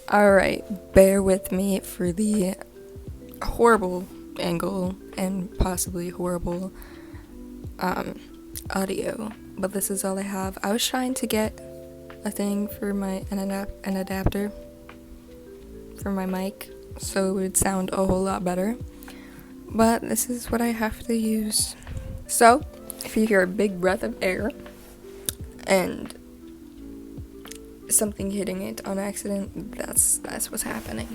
Alright, bear with me for the horrible angle and possibly horrible audio, but this is all I have. I was trying to get a thing for an adapter for my mic so it would sound a whole lot better, but this is what I have to use. So, if you hear a big breath of air and something hitting it on accident, that's what's happening.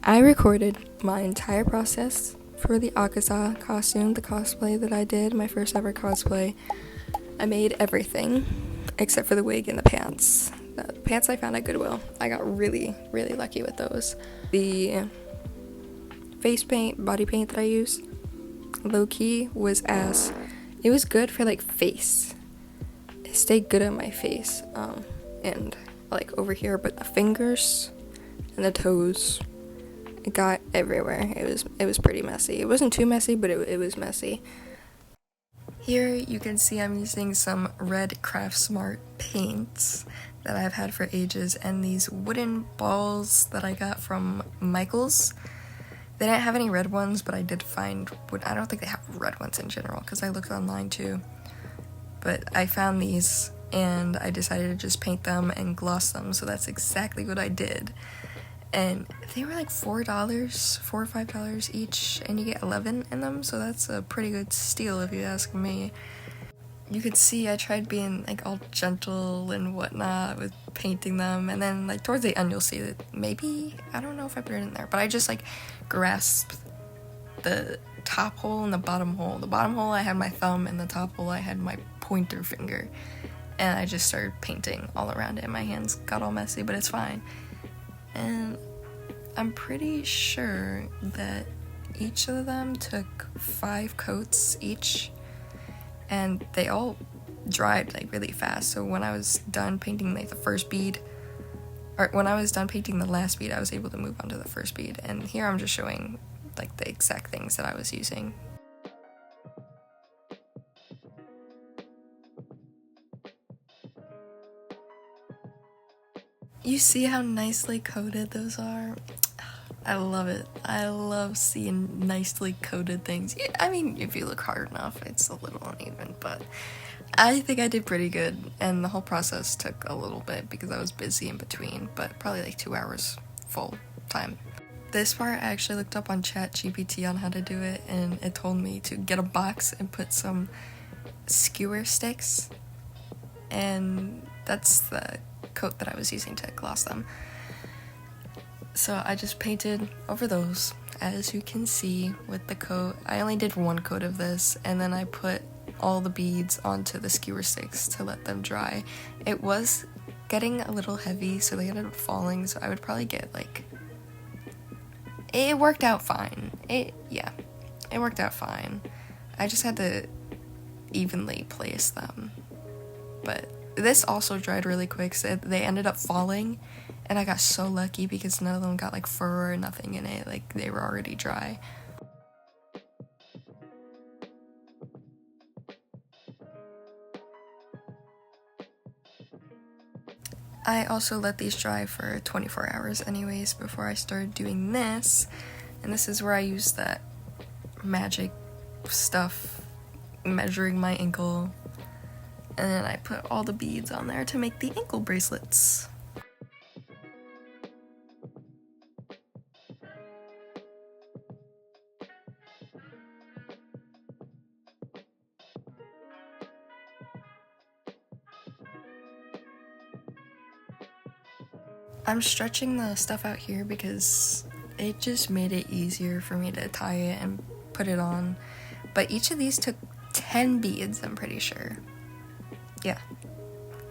I recorded my entire process for the Akaza costume, the cosplay that I did, my first ever cosplay. I made everything except for the wig and the pants. The pants I found at Goodwill. I got really, really lucky with those. The face paint, body paint that I used, low-key, was ass. It was good for, like, face. It stayed good on my face, and, like, over here, but the fingers and the toes, it got everywhere. It was pretty messy. It wasn't too messy, but it was messy. Here you can see I'm using some red Craft Smart paints that I've had for ages, and these wooden balls that I got from Michael's. They didn't have any red ones, but I did find I don't think they have red ones in general, because I looked online too. But I found these, and I decided to just paint them and gloss them, so that's exactly what I did. And they were like $4 or $5 each, and you get 11 in them, so that's a pretty good steal if you ask me. You could see I tried being like all gentle and whatnot with painting them, and then like towards the end you'll see that maybe, I don't know if I put it in there, but I just like grasped the top hole and the bottom hole. The bottom hole I had my thumb, and the top hole I had my pointer finger, and I just started painting all around it, and my hands got all messy, but it's fine. And I'm pretty sure that each of them took 5 coats each, and they all dried like really fast. So when I was done painting like the first bead, or when I was done painting the last bead, I was able to move on to the first bead. And here I'm just showing like the exact things that I was using. You see how nicely coated those are? I love it. I love seeing nicely coated things. I mean, if you look hard enough, it's a little uneven, but I think I did pretty good, and the whole process took a little bit because I was busy in between, but probably like 2 hours full time. This part I actually looked up on ChatGPT on how to do it, and it told me to get a box and put some skewer sticks, and that's the coat that I was using to gloss them. So I just painted over those, as you can see with the coat. I only did 1 coat of this, and then I put all the beads onto the skewer sticks to let them dry. It was getting a little heavy, so they ended up falling, so I would probably get like... It worked out fine. It worked out fine. I just had to evenly place them. But this also dried really quick, so they ended up falling, and I got so lucky because none of them got like fur or nothing in it, like they were already dry. I also let these dry for 24 hours anyways before I started doing this, and this is where I use that magic stuff measuring my ankle, and then I put all the beads on there to make the ankle bracelets. I'm stretching the stuff out here because it just made it easier for me to tie it and put it on. But each of these took 10 beads, I'm pretty sure. Yeah.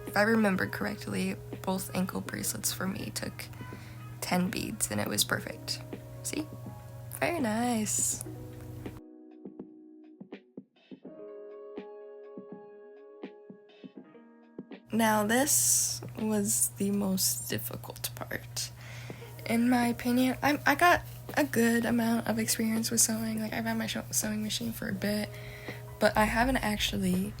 If I remember correctly, both ankle bracelets for me took 10 beads, and it was perfect. See? Very nice. Now this was the most difficult part. In my opinion, I got a good amount of experience with sewing. Like, I've had my sewing machine for a bit, but I haven't actually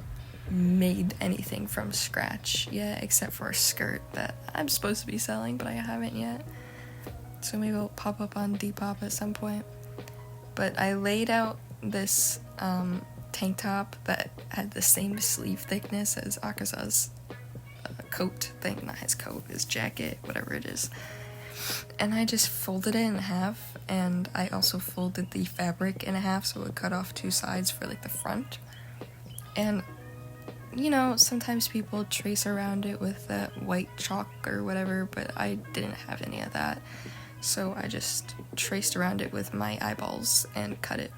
made anything from scratch yet, except for a skirt that I'm supposed to be selling, but I haven't yet. So maybe it'll pop up on Depop at some point. But I laid out this tank top that had the same sleeve thickness as Akaza's coat thing, not his coat, his jacket, whatever it is. And I just folded it in half, and I also folded the fabric in half so it would cut off two sides for like the front. And you know, sometimes people trace around it with that white chalk or whatever, but I didn't have any of that. So I just traced around it with my eyeballs and cut it.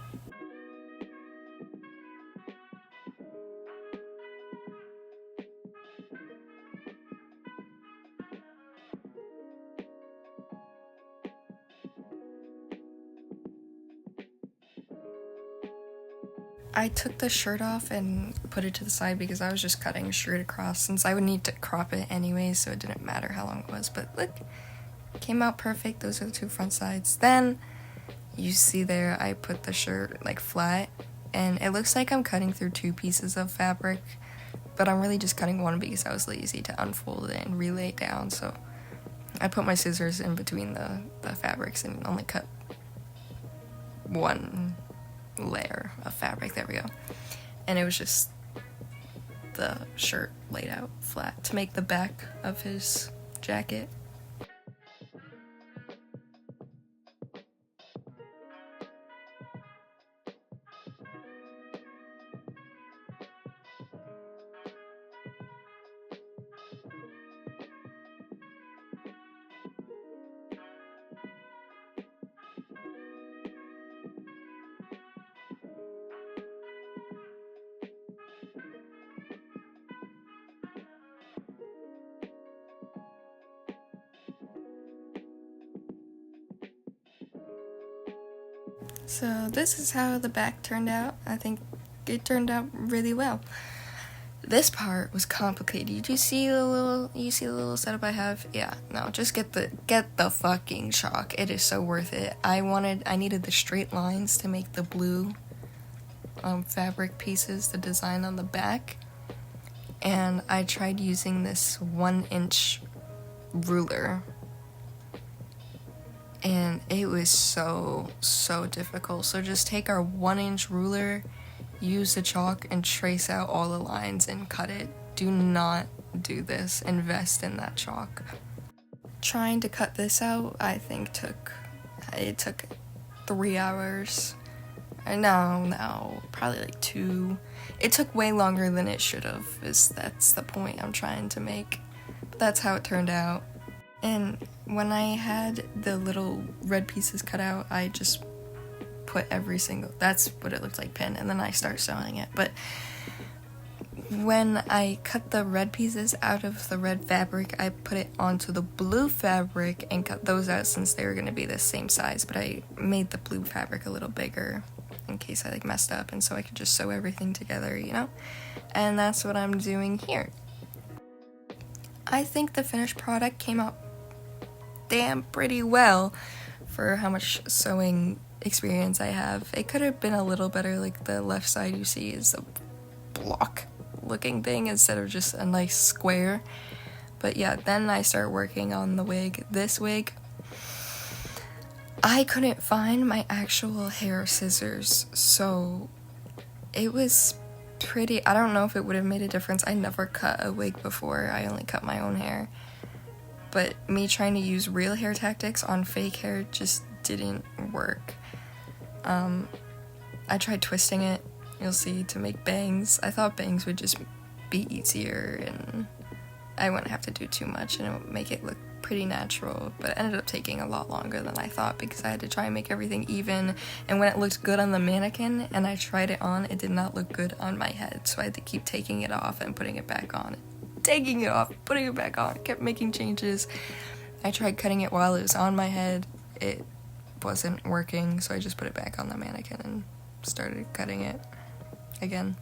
I took the shirt off and put it to the side because I was just cutting straight across since I would need to crop it anyway, so it didn't matter how long it was. But look, came out perfect. Those are the two front sides. Then you see there I put the shirt like flat, and it looks like I'm cutting through two pieces of fabric, but I'm really just cutting one because I was lazy to unfold it and relay it down. So I put my scissors in between the fabrics and only cut one layer of fabric. There we go. And it was just the shirt laid out flat to make the back of his jacket. So this is how the back turned out. I think it turned out really well. This part was complicated. You see the little setup I have? Yeah, no, just get the fucking chalk. It is so worth it. I needed the straight lines to make the blue fabric pieces, the design on the back. And I tried using this 1-inch ruler. And it was so difficult. So just take our 1-inch ruler, use the chalk, and trace out all the lines and cut it. Do not do this. Invest in that chalk. Trying to cut this out, I think took 3 hours. No, probably like 2. It took way longer than it should have, that's the point I'm trying to make. But that's how it turned out. And when I had the little red pieces cut out, I just put that's what it looked like, pin, and then I start sewing it. But when I cut the red pieces out of the red fabric, I put it onto the blue fabric and cut those out since they were going to be the same size, but I made the blue fabric a little bigger in case I messed up, and so I could just sew everything together, you know? And that's what I'm doing here. I think the finished product came out damn pretty well for how much sewing experience I have. It could have been a little better, like the left side you see is a block looking thing instead of just a nice square. But yeah, then I start working on the wig. This wig, I couldn't find my actual hair scissors, so it was pretty, I don't know if it would have made a difference. I never cut a wig before, I only cut my own hair. But me trying to use real hair tactics on fake hair just didn't work. I tried twisting it, you'll see, to make bangs. I thought bangs would just be easier and I wouldn't have to do too much and it would make it look pretty natural, but it ended up taking a lot longer than I thought because I had to try and make everything even, and when it looked good on the mannequin and I tried it on, it did not look good on my head, so I had to keep taking it off and putting it back on. Taking it off, putting it back on, kept making changes. I tried cutting it while it was on my head. It wasn't working, so I just put it back on the mannequin and started cutting it again.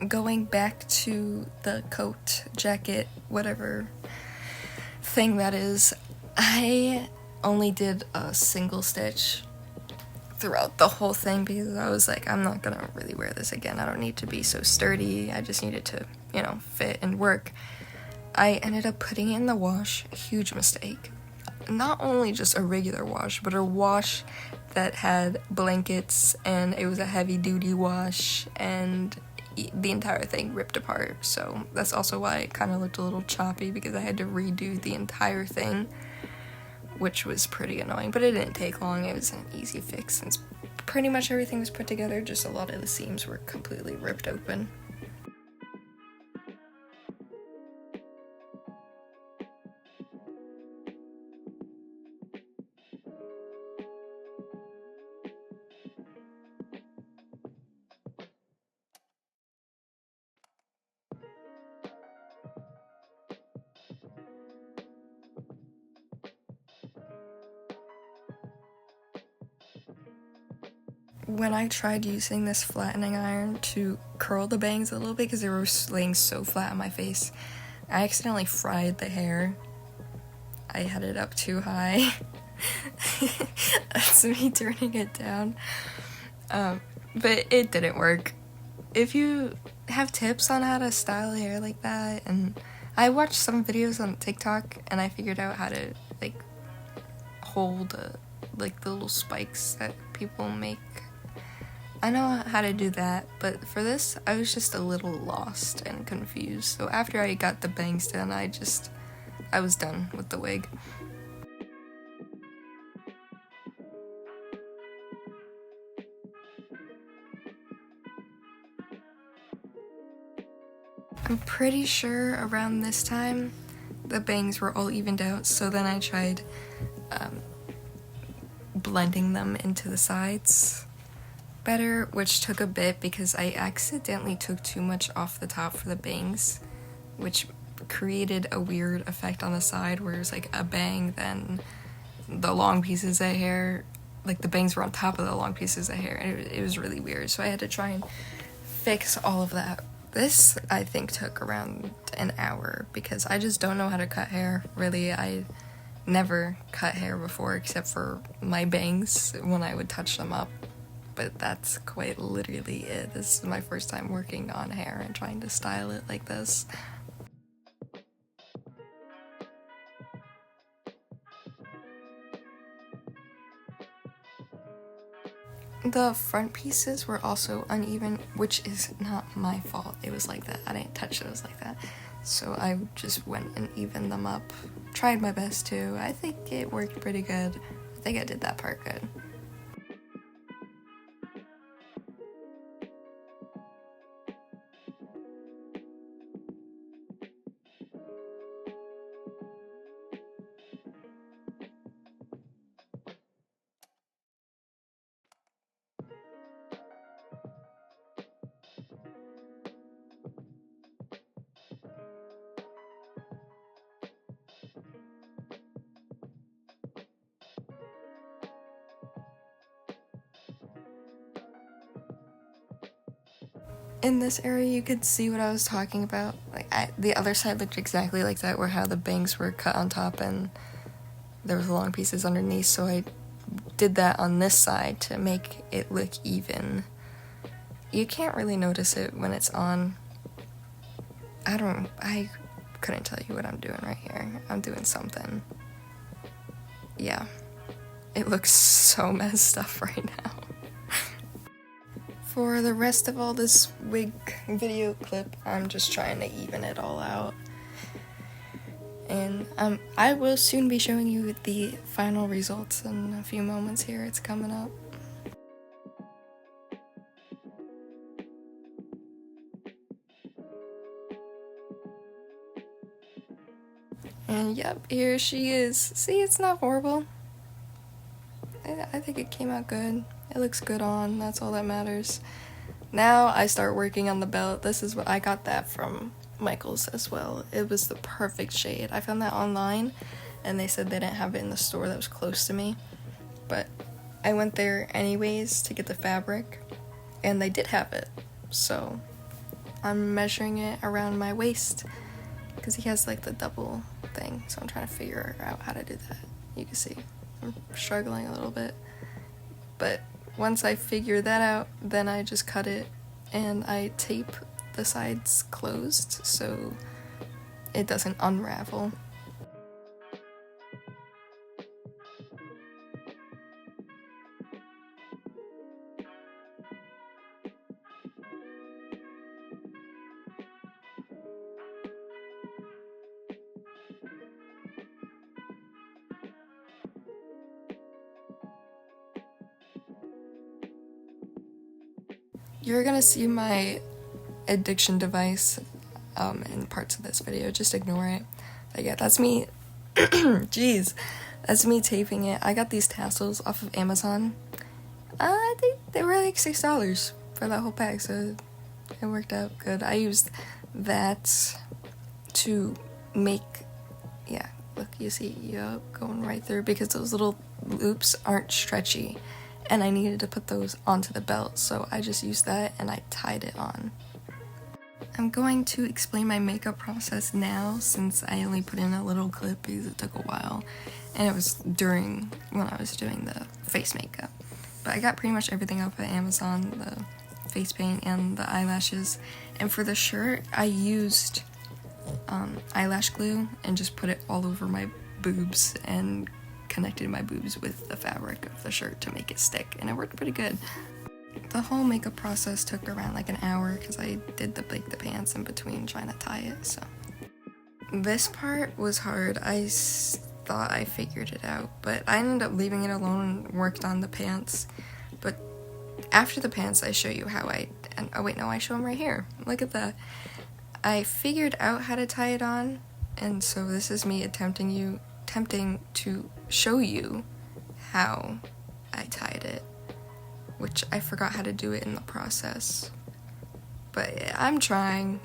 Going back to the coat, jacket, whatever thing that is, I only did a single stitch throughout the whole thing because I was like, I'm not gonna really wear this again. I don't need to be so sturdy. I just need it to, you know, fit and work. I ended up putting it in the wash. A huge mistake. Not only just a regular wash, but a wash that had blankets, and it was a heavy duty wash, and the entire thing ripped apart. So that's also why it kind of looked a little choppy, because I had to redo the entire thing, which was pretty annoying, but it didn't take long. It was an easy fix since pretty much everything was put together, just a lot of the seams were completely ripped open. When I tried using this flattening iron to curl the bangs a little bit because they were laying so flat on my face, I accidentally fried the hair. I had it up too high. That's me turning it down. But it didn't work. If you have tips on how to style hair like that, and I watched some videos on TikTok and I figured out how to like hold like the little spikes that people make. I know how to do that, but for this, I was just a little lost and confused. So after I got the bangs done, I was done with the wig. I'm pretty sure around this time, the bangs were all evened out, so then I tried blending them into the sides better, which took a bit because I accidentally took too much off the top for the bangs, which created a weird effect on the side where it was like a bang, then the long pieces of hair, like the bangs were on top of the long pieces of hair, and it was really weird, so I had to try and fix all of that. This, I think, took around an hour because I just don't know how to cut hair, really. I never cut hair before except for my bangs when I would touch them up. But that's quite literally it. This is my first time working on hair and trying to style it like this. The front pieces were also uneven, which is not my fault. It was like that. I didn't touch those like that. So I just went and evened them up. Tried my best to. I think it worked pretty good. I think I did that part good. In this area, you could see what I was talking about. Like, the other side looked exactly like that, where how the bangs were cut on top and there was long pieces underneath, so I did that on this side to make it look even. You can't really notice it when it's on. I couldn't tell you what I'm doing right here. I'm doing something. Yeah. It looks so messed up right now. For the rest of all this wig video clip, I'm just trying to even it all out. And I will soon be showing you the final results in a few moments here. It's coming up. And yep, here she is. See, it's not horrible. I think it came out good. It looks good on, that's all that matters. Now I start working on the belt. This is what I got that from Michael's as well. It was the perfect shade. I found that online and they said they didn't have it in the store that was close to me. But I went there anyways to get the fabric and they did have it. So I'm measuring it around my waist because he has like the double thing. So I'm trying to figure out how to do that. You can see. I'm struggling a little bit. But once I figure that out, then I just cut it and I tape the sides closed so it doesn't unravel. You're gonna see my addiction device in parts of this video, just ignore it. But yeah, that's me. Jeez, that's me taping it. I got these tassels off of Amazon. They were like $6 for that whole pack, so it worked out good. I used that to make, yeah, look, you see, yup, going right through, because those little loops aren't stretchy. And I needed to put those onto the belt, so I just used that and I tied it on. I'm going to explain my makeup process now, since I only put in a little clip because it took a while, and it was when I was doing the face makeup. But I got pretty much everything off of Amazon, the face paint and the eyelashes, and for the shirt I used eyelash glue and just put it all over my boobs and connected my boobs with the fabric of the shirt to make it stick, and it worked pretty good. The whole makeup process took around like an hour because I did the pants in between trying to tie it, so. This part was hard. I thought I figured it out, but I ended up leaving it alone and worked on the pants. But after the pants, I show you how I show them right here. Look at that. I figured out how to tie it on, and so this is me attempting to show you how I tied it, which I forgot how to do it in the process, but I'm trying.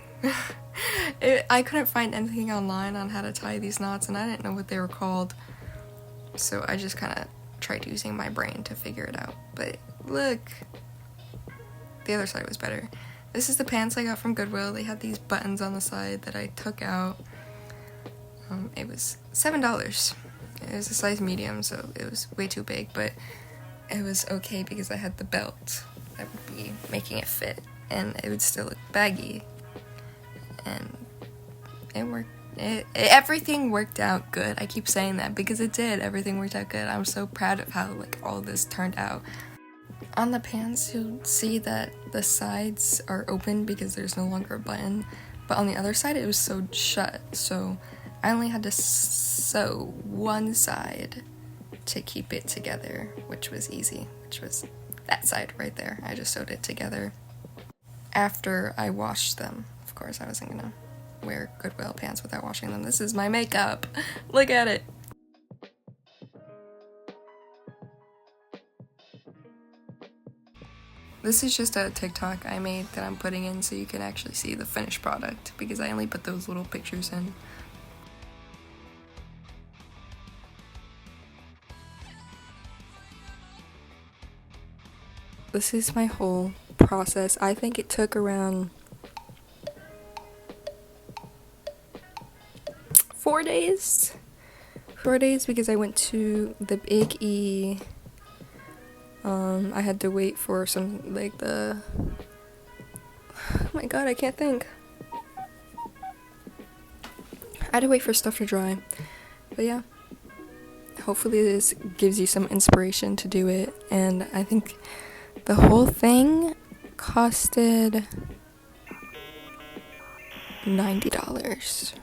I couldn't find anything online on how to tie these knots, and I didn't know what they were called, so I just kind of tried using my brain to figure it out. But look, the other side was better. This is the pants I got from Goodwill. They had these buttons on the side that I took out. It was $7. It was a size medium, so it was way too big, but it was okay because I had the belt that would be making it fit, and it would still look baggy, and it worked. Everything worked out good. I keep saying that because it did. Everything worked out good. I'm so proud of how like all this turned out. On the pants, you'll see that the sides are open because there's no longer a button, but on the other side it was sewed shut, so I only had to sew one side to keep it together, which was easy, which was that side right there. I just sewed it together after I washed them. Of course, I wasn't gonna wear Goodwill pants without washing them. This is my makeup. Look at it. This is just a TikTok I made that I'm putting in so you can actually see the finished product, because I only put those little pictures in. This is my whole process. I think it took around 4 days. 4 days because I went to the Big E. I had to wait for some, like, oh my god, I can't think. I had to wait for stuff to dry. But yeah. Hopefully this gives you some inspiration to do it. And I think the whole thing costed $90.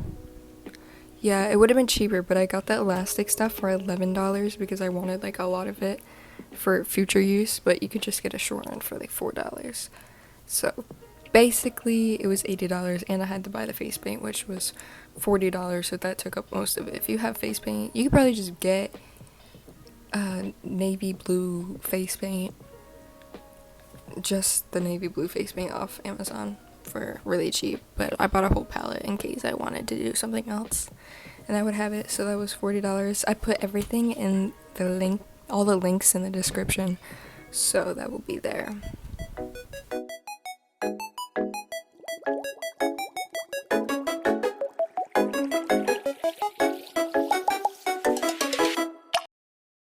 Yeah, it would have been cheaper, but I got that elastic stuff for $11 because I wanted like a lot of it for future use, but you could just get a short one for like $4. So basically it was $80, and I had to buy the face paint, which was $40, so that took up most of it. If you have face paint, you could probably just get navy blue face paint, just the navy blue face paint off Amazon for really cheap, but I bought a whole palette in case I wanted to do something else and I would have it, so that was $40. I put everything in the link, all the links in the description, so that will be there.